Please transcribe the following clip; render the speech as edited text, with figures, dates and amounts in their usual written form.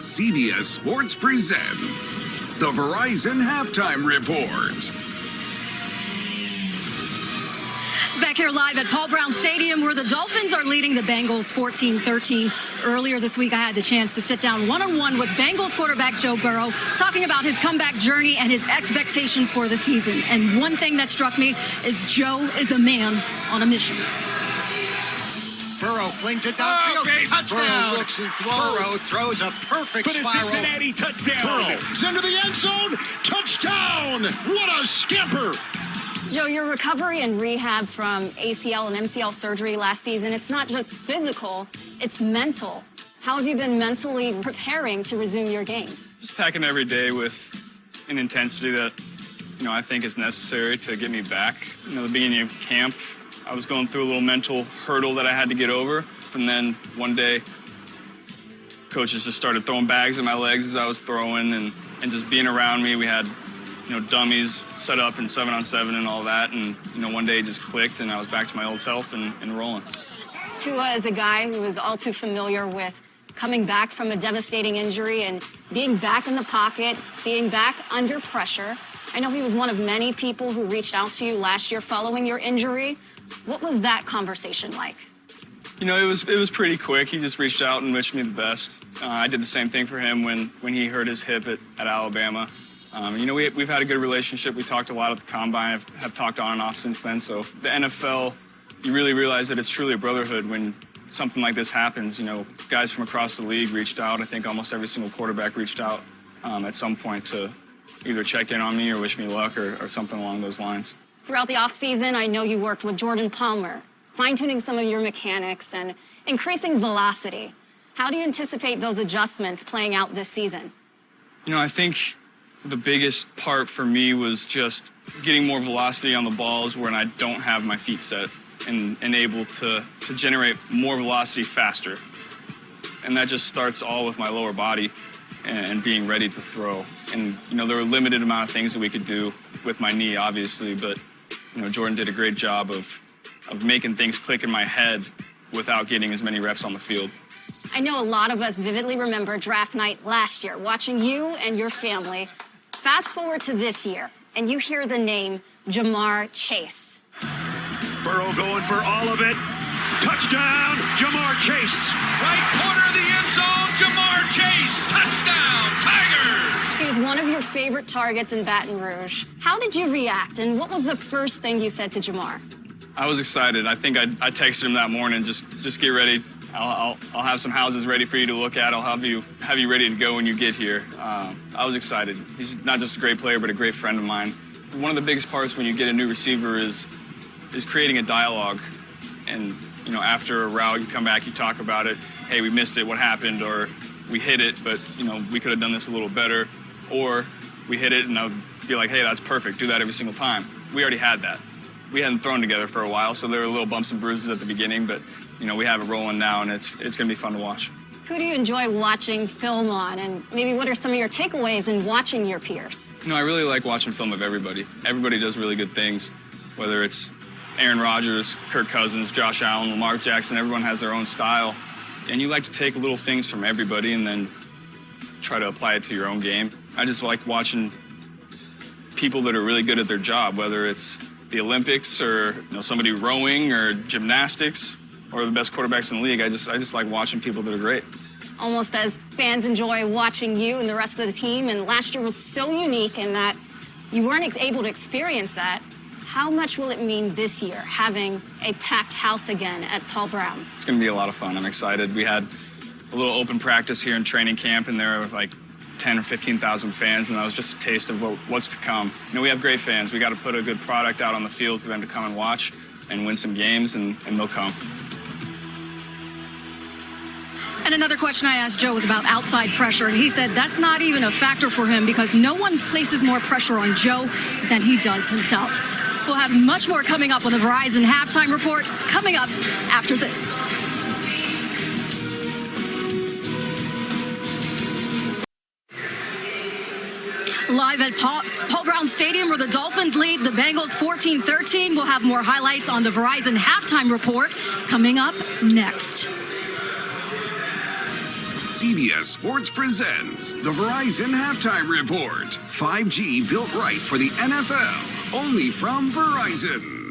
CBS Sports presents the Verizon Halftime Report. Back here live at Paul Brown Stadium, where the Dolphins are leading the Bengals 14-13. Earlier this week, I had the chance to sit down one-on-one with Bengals quarterback Joe Burrow, talking about his comeback journey and his expectations for the season. And one thing that struck me is Joe is a man on a mission. Burrow flings it downfield. Touchdown. Burrow looks and throws. Burrow throws a perfect For the spiral. Cincinnati touchdown. Burrow's into the end zone. Touchdown. What a skipper. Joe, your recovery and rehab from ACL and MCL surgery last season, it's not just physical, it's mental. How have you been mentally preparing to resume your game? Just attacking every day with an intensity that, I think is necessary to get me back. The beginning of camp, I was going through a little mental hurdle that I had to get over. And then one day, coaches just started throwing bags at my legs as I was throwing and just being around me. We had dummies set up in 7-on-7 and all that. And, one day it just clicked and I was back to my old self and rolling. Tua is a guy who is all too familiar with coming back from a devastating injury and being back in the pocket, being back under pressure. I know he was one of many people who reached out to you last year following your injury. What was that conversation like? It was pretty quick. He just reached out and wished me the best. I did the same thing for him when he hurt his hip at Alabama. We've had a good relationship. We talked a lot at the Combine, have talked on and off since then. So the NFL, you really realize that it's truly a brotherhood when something like this happens. Guys from across the league reached out. I think almost every single quarterback reached out at some point to either check in on me or wish me luck or something along those lines. Throughout the offseason, I know you worked with Jordan Palmer, fine-tuning some of your mechanics and increasing velocity. How do you anticipate those adjustments playing out this season? I think the biggest part for me was just getting more velocity on the balls when I don't have my feet set and able to generate more velocity faster. And that just starts all with my lower body and being ready to throw. And, there were a limited amount of things that we could do with my knee, obviously, but, Jordan did a great job of making things click in my head without getting as many reps on the field. I know a lot of us vividly remember draft night last year, watching you and your family. Fast forward to this year, and you hear the name Jamar Chase. Burrow going for all of it. Touchdown, Jamar Chase. Right corner of the end zone, Jamar Chase. Touchdown, Tigers. He was one of your favorite targets in Baton Rouge. How did you react, and what was the first thing you said to Jamar? I was excited. I think I texted him that morning, just get ready. I'll have some houses ready for you to look at. I'll have you ready to go when you get here. I was excited. He's not just a great player, but a great friend of mine. One of the biggest parts when you get a new receiver is creating a dialogue. And, after a route, you come back, you talk about it. Hey, we missed it. What happened? Or we hit it, but, we could have done this a little better. Or we hit it, and I would be like, hey, that's perfect. Do that every single time. We already had that. We hadn't thrown together for a while, so there were little bumps and bruises at the beginning, but, we have it rolling now, and it's going to be fun to watch. Who do you enjoy watching film on, and maybe what are some of your takeaways in watching your peers? I really like watching film of everybody. Everybody does really good things, whether it's Aaron Rodgers, Kirk Cousins, Josh Allen, Lamar Jackson. Everyone has their own style, and you like to take little things from everybody and then try to apply it to your own game. I just like watching people that are really good at their job, whether it's the Olympics or somebody rowing or gymnastics or the best quarterbacks in the league. I just like watching people that are great. Almost as fans enjoy watching you and the rest of the team, and last year was so unique in that you weren't able to experience that. How much will it mean this year, having a packed house again at Paul Brown? It's going to be a lot of fun. I'm excited. We had a little open practice here in training camp, and there were like 10 or 15,000 fans, and that was just a taste of what's to come. We have great fans. We got to put a good product out on the field for them to come and watch and win some games, and they'll come. And another question I asked Joe was about outside pressure, and he said that's not even a factor for him because no one places more pressure on Joe than he does himself. We'll have much more coming up on the Verizon Halftime Report, coming up after this. Live at Paul Brown Stadium, where the Dolphins lead the Bengals 14-13. We'll have more highlights on the Verizon Halftime Report coming up next. CBS Sports presents the Verizon Halftime Report. 5G built right for the NFL. Only from Verizon.